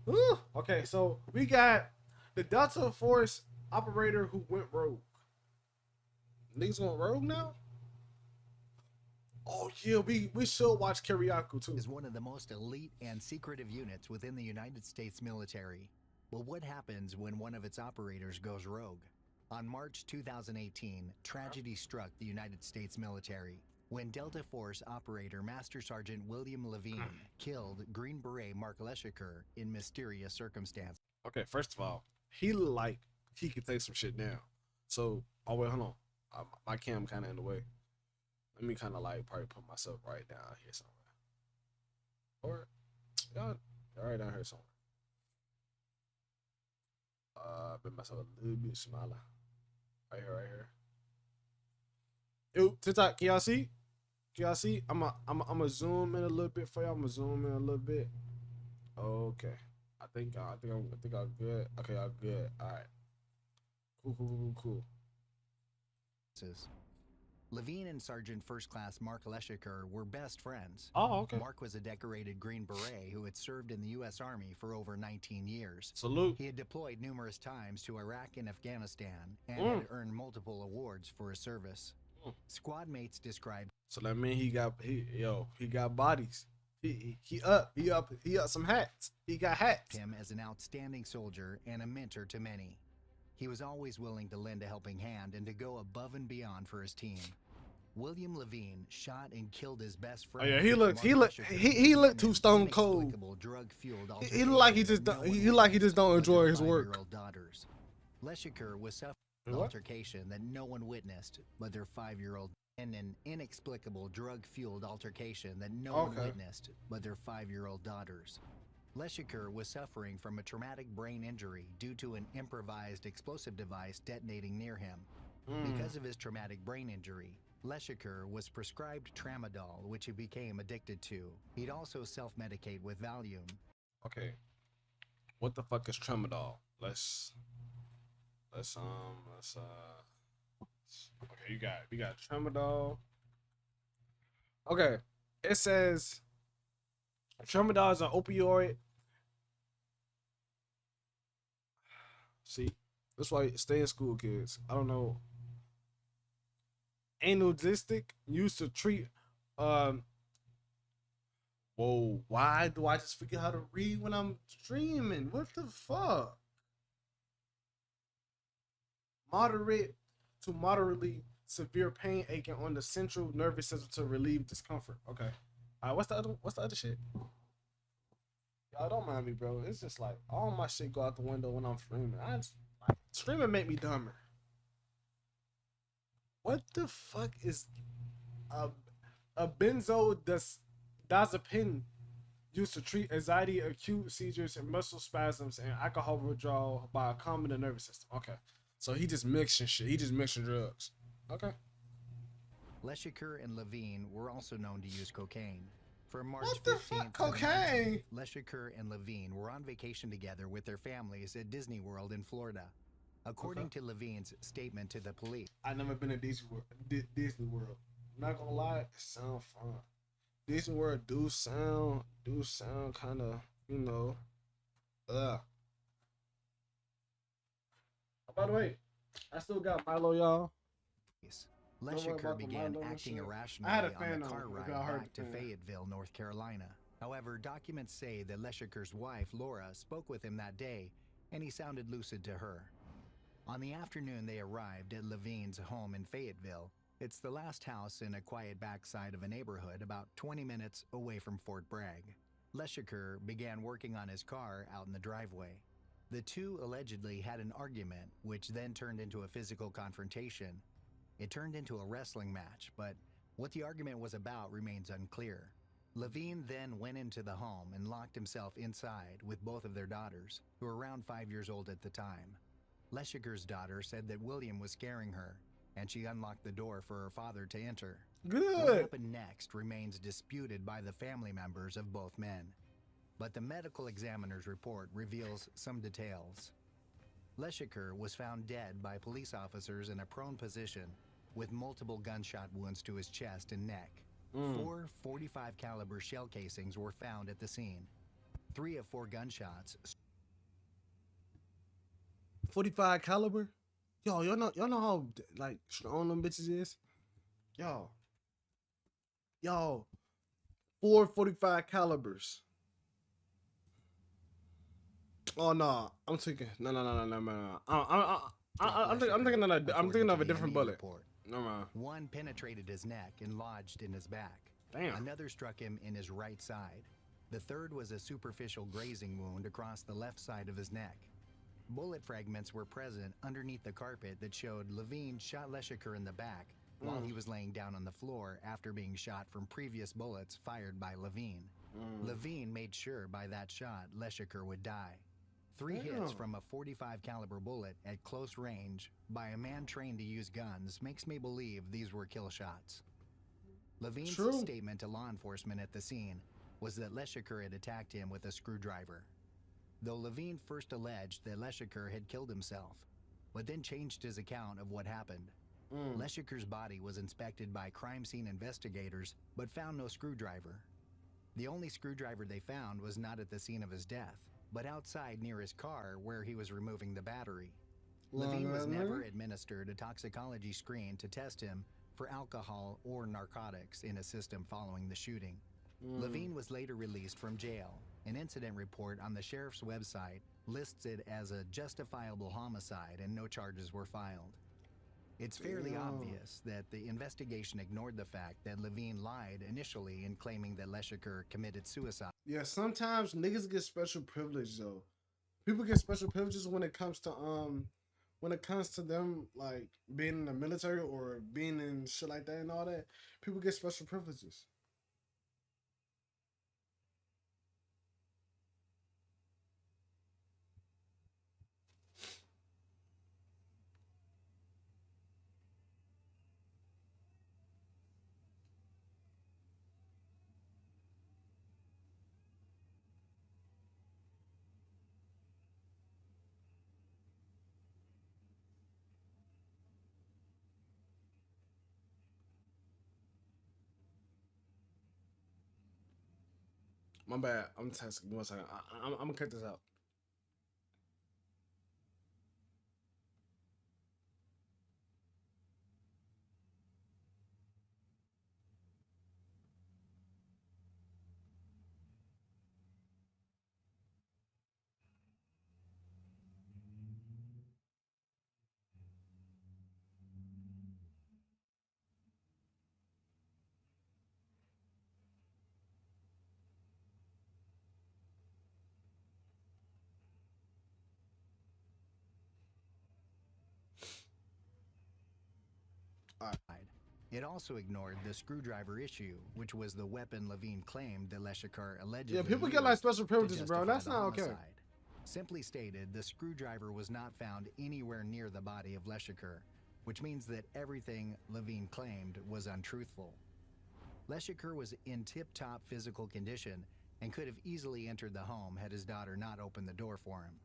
Ooh, okay, so we got the Delta Force operator who went rogue. Niggas going rogue now? Oh yeah, we should watch Kiriaku too. Is one of the most elite and secretive units within the United States military. Well, what happens when one of its operators goes rogue? On March 2018, tragedy struck the United States military when Delta Force operator Master Sergeant William Levine killed Green Beret Mark Leshiker in mysterious circumstances. Okay, first of all, he look like he could take some shit down. So, oh wait, hold on. My cam kind of in the way. Let me kind of like probably put myself right down here somewhere. Or, y'all right down here somewhere. Put myself a little bit smaller. Right here, right here. Ew, TikTok, can y'all see? Can y'all see? I'm a zoom in a little bit for y'all. I'm gonna zoom in a little bit. Okay. I think I'm good. Okay, I'm good. All right. Cool. Levine and Sergeant First Class Mark Leshiker were best friends. Oh, okay. Mark was a decorated Green Beret who had served in the U.S. Army for over 19 years. Salute. He had deployed numerous times to Iraq and Afghanistan and had earned multiple awards for his service. Squad mates described So that means he got bodies. He up some hats. He got hats. him as an outstanding soldier and a mentor to many. He was always willing to lend a helping hand and to go above and beyond for his team. William Levine shot and killed his best Oh friend. yeah, he looked too stone cold. He look like he just don't enjoy his work. Daughters. Leshiker was suffering an What? altercation that no one witnessed, but their 5-year-old in an inexplicable drug-fueled altercation that no one witnessed, but their 5-year-old daughters. Leshiker was suffering from a traumatic brain injury due to an improvised explosive device detonating near him. Because of his traumatic brain injury, Leshiker was prescribed tramadol, which he became addicted to. He'd also self-medicate with Valium. Okay. What the fuck is tramadol? Let's okay, we got tramadol. Okay. It says tramadol is an opioid. See, that's why stay in school, kids. I don't know. Analgesic used to treat whoa, why do I just forget how to read when I'm streaming? What the fuck? Moderate to moderately severe pain aching on the central nervous system to relieve discomfort. Okay. All right, what's the other shit? Y'all don't mind me, bro. It's just like all my shit go out the window when I'm streaming. Streaming make me dumber. What the fuck is a a benzodiazepine used to treat anxiety, acute seizures, and muscle spasms and alcohol withdrawal by calming the nervous system? Okay, so he just mixing shit. He just mixing drugs. Okay. Leshiker and Levine were also known to use cocaine. For March What the 15th, fuck, cocaine? Leshiker and Levine were on vacation together with their families at Disney World in Florida. According to Levine's statement to the police, I never been to Disney World. Disney World. I'm not gonna lie, it sound fun. Disney World do sound kind of, uh. By the way, I still got Milo, y'all. Leshiker began acting irrationally on the car ride back to Fayetteville, North Carolina. However, documents say that Leshiker's wife, Laura, spoke with him that day, and he sounded lucid to her. On the afternoon they arrived at Levine's home in Fayetteville. It's the last house in a quiet backside of a neighborhood about 20 minutes away from Fort Bragg. Leshiker began working on his car out in the driveway. The two allegedly had an argument, which then turned into a physical confrontation. It turned into a wrestling match, but what the argument was about remains unclear. Levine then went into the home and locked himself inside with both of their daughters, who were around 5 years old at the time. Leshiker's daughter said that William was scaring her, and she unlocked the door for her father to enter. Good. What happened next remains disputed by the family members of both men, but the medical examiner's report reveals some details. Leshiker was found dead by police officers in a prone position with multiple gunshot wounds to his chest and neck. 4 .45 caliber shell casings were found at the scene. 3 of 4 gunshots. 45 caliber. Yo, y'all know how like strong them bitches is. Yo, 445 calibers. Oh no, I'm thinking no. I'm thinking of a different bullet. No man. One penetrated his neck and lodged in his back. Damn. Another struck him in his right side. The third was a superficial grazing wound across the left side of his neck. Bullet fragments were present underneath the carpet that showed Levine shot Leshiker in the back while he was laying down on the floor after being shot from previous bullets fired by Levine. Levine made sure by that shot Leshiker would die. 3 hits from a 45 caliber bullet at close range by a man trained to use guns makes me believe these were kill shots. Levine's statement to law enforcement at the scene was that Leshiker had attacked him with a screwdriver. Though Levine first alleged that Leshiker had killed himself, but then changed his account of what happened. Leshiker's body was inspected by crime scene investigators, but found no screwdriver. The only screwdriver they found was not at the scene of his death, but outside near his car where he was removing the battery. Levine was never administered a toxicology screen to test him for alcohol or narcotics in a system following the shooting. Levine was later released from jail. An incident report on the sheriff's website lists it as a justifiable homicide and no charges were filed. It's fairly obvious that the investigation ignored the fact that Levine lied initially in claiming that Leshiker committed suicide. Yeah, sometimes niggas get special privilege though. People get special privileges when it comes to them like being in the military or being in shit like that and all that. People get special privileges. My bad. I'm testing. One second. I'm gonna cut this out. It also ignored the screwdriver issue, which was the weapon Levine claimed that Leshiker allegedly Yeah, people get like special privileges, bro. That's not okay. Simply stated, the screwdriver was not found anywhere near the body of Leshiker, which means that everything Levine claimed was untruthful. Leshiker was in tip-top physical condition and could have easily entered the home had his daughter not opened the door for him.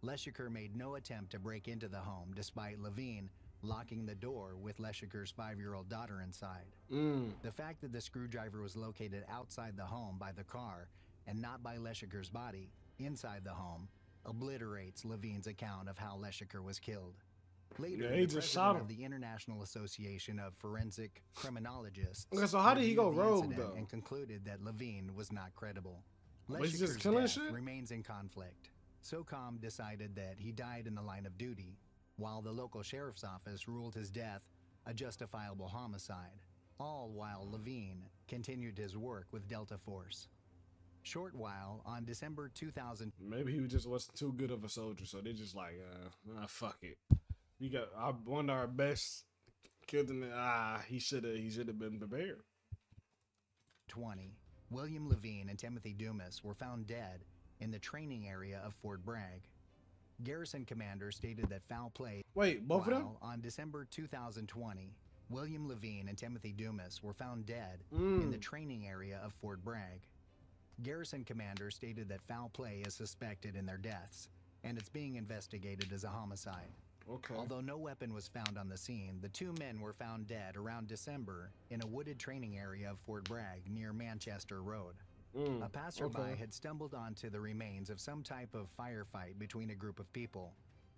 Leshiker made no attempt to break into the home despite Levine locking the door with Leshiker's 5-year-old daughter inside. The fact that the screwdriver was located outside the home by the car and not by Leshiker's body inside the home obliterates Levine's account of how Leshiker was killed. Later, the president of the International Association of Forensic Criminologists so how did he go rogue though? And concluded that Levine was not credible. Leshiker's death remains in conflict. SOCOM decided that he died in the line of duty, while the local sheriff's office ruled his death a justifiable homicide, all while Levine continued his work with Delta Force. Short while on December 2000. Maybe he just wasn't too good of a soldier, so they just like, fuck it. We got one of our best killed in the, he should have been prepared. 20. William Levine and Timothy Dumas were found dead in the training area of Fort Bragg. Garrison commander stated that foul play. Wait, both of them? On December 2020, William Levine and Timothy Dumas were found dead in the training area of Fort Bragg. Garrison commander stated that foul play is suspected in their deaths, and it's being investigated as a homicide. Okay. Although no weapon was found on the scene, the 2 men were found dead around December in a wooded training area of Fort Bragg near Manchester Road. A passerby Okay. had stumbled onto the remains of some type of firefight between a group of people.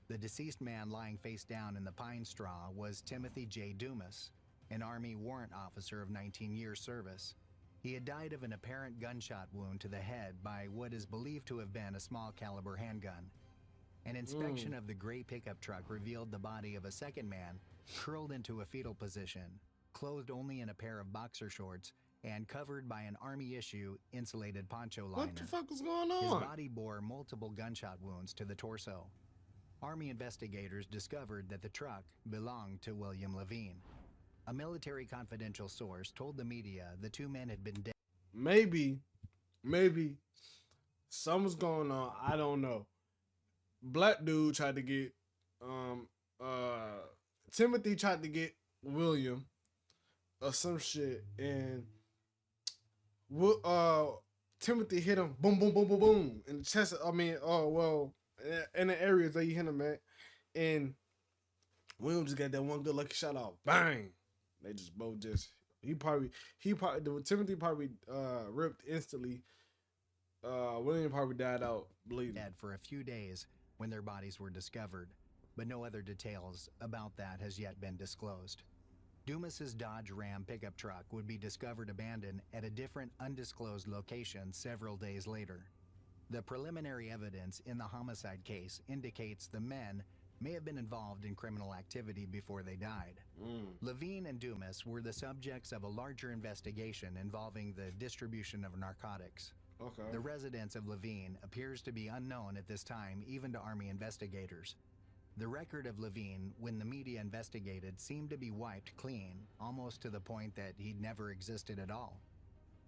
The deceased man lying face down in the pine straw was Timothy J. Dumas, an Army warrant officer of 19 years service. He had died of an apparent gunshot wound to the head by what is believed to have been a small caliber handgun. An inspection of the gray pickup truck revealed the body of a second man curled into a fetal position, clothed only in a pair of boxer shorts and covered by an Army-issue insulated poncho liner. What the fuck is going on? His body bore multiple gunshot wounds to the torso. Army investigators discovered that the truck belonged to William Levine. A military confidential source told the media the two men had been dead. Maybe something's going on. I don't know. Black dude tried to get Timothy tried to get William or some shit, and Timothy hit him boom boom boom boom boom in the chest. I mean, in the areas that you hit him at, and William just got that one good lucky shot off. Bang! They just both just Timothy probably ripped instantly. William probably died out bleeding. Dead for a few days when their bodies were discovered, but no other details about that has yet been disclosed. Dumas's Dodge Ram pickup truck would be discovered abandoned at a different undisclosed location several days later. The preliminary evidence in the homicide case indicates the men may have been involved in criminal activity before they died. Levine and Dumas were the subjects of a larger investigation involving the distribution of narcotics. Okay. The residence of Levine appears to be unknown at this time, even to Army investigators. The record of Levine, when the media investigated, seemed to be wiped clean, almost to the point that he'd never existed at all.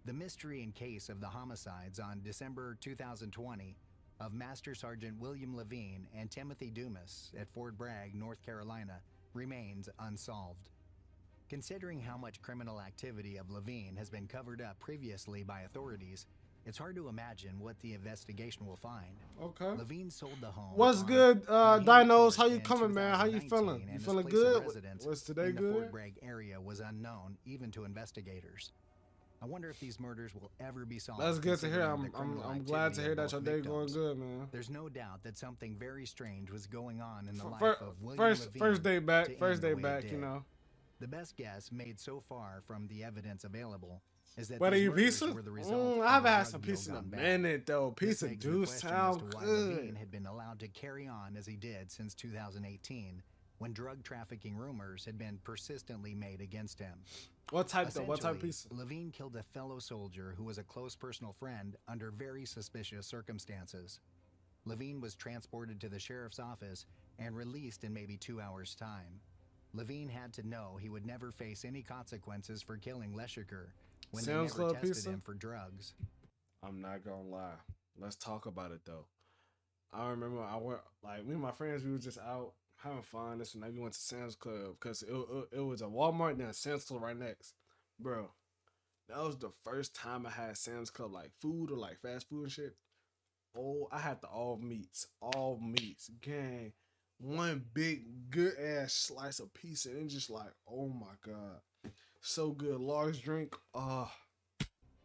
The mystery and case of the homicides on December 2020 of Master Sergeant William Levine and Timothy Dumas at Fort Bragg, North Carolina, remains unsolved. Considering how much criminal activity of Levine has been covered up previously by authorities, it's hard to imagine what the investigation will find. Okay. Levine sold the home. What's good, Dinos? How you coming, man? How you feeling? You feeling good? What's today in good? The Fort Bragg area was unknown even to investigators. I wonder if these murders will ever be solved. That's good to hear. I'm glad to hear that your day going good, man. There's no doubt that something very strange was going on in the life of William Levine. First day back, you know. The best guess made so far from the evidence available is that But are these you murders pizza? were the result of I haven't a had drug some deal pizza in a gone bad. minute though. Pizza This begs the do question sound as to why good. Levine had been allowed to carry on as he did since 2018, when drug trafficking rumors had been persistently made against him. What type though? What type of pizza? Levine killed a fellow soldier who was a close personal friend under very suspicious circumstances. Levine was transported to the sheriff's office and released in maybe 2 hours' time. Levine had to know he would never face any consequences for killing Leshiker when they never tested him for drugs. I'm not gonna lie. Let's talk about it though. I remember I went, like, me and my friends, we were just out having fun. This and that. We went to Sam's Club because it was a Walmart and then a Sam's Club right next. Bro, that was the first time I had Sam's Club like food or like fast food and shit. Oh, I had the all meats, gang. One big good ass slice of pizza and just like, oh my god, so good. Large drink,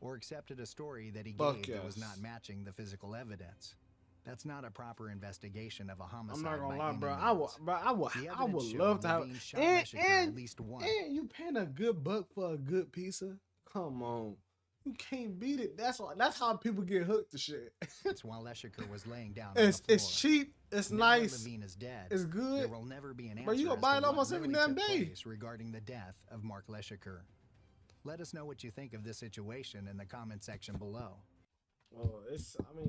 Or accepted a story that he Fuck gave that was yes. not matching the physical evidence. That's not a proper investigation of a homicide. I'm not gonna by lie, any bro. means. I would showed love to have. Levine shot Leshiker at least once. And you paying a good buck for a good pizza? Come on, you can't beat it. That's how people get hooked to shit. That's while Leshiker was laying down. It's on the floor. cheap. It's Now nice. that Levine is dead. It's good. There will never be an answer. But you gonna as buy to it what almost every really damn took day. place regarding the death of Mark Leshiker. Let us know what you think of this situation in the comment section below. Well, I mean.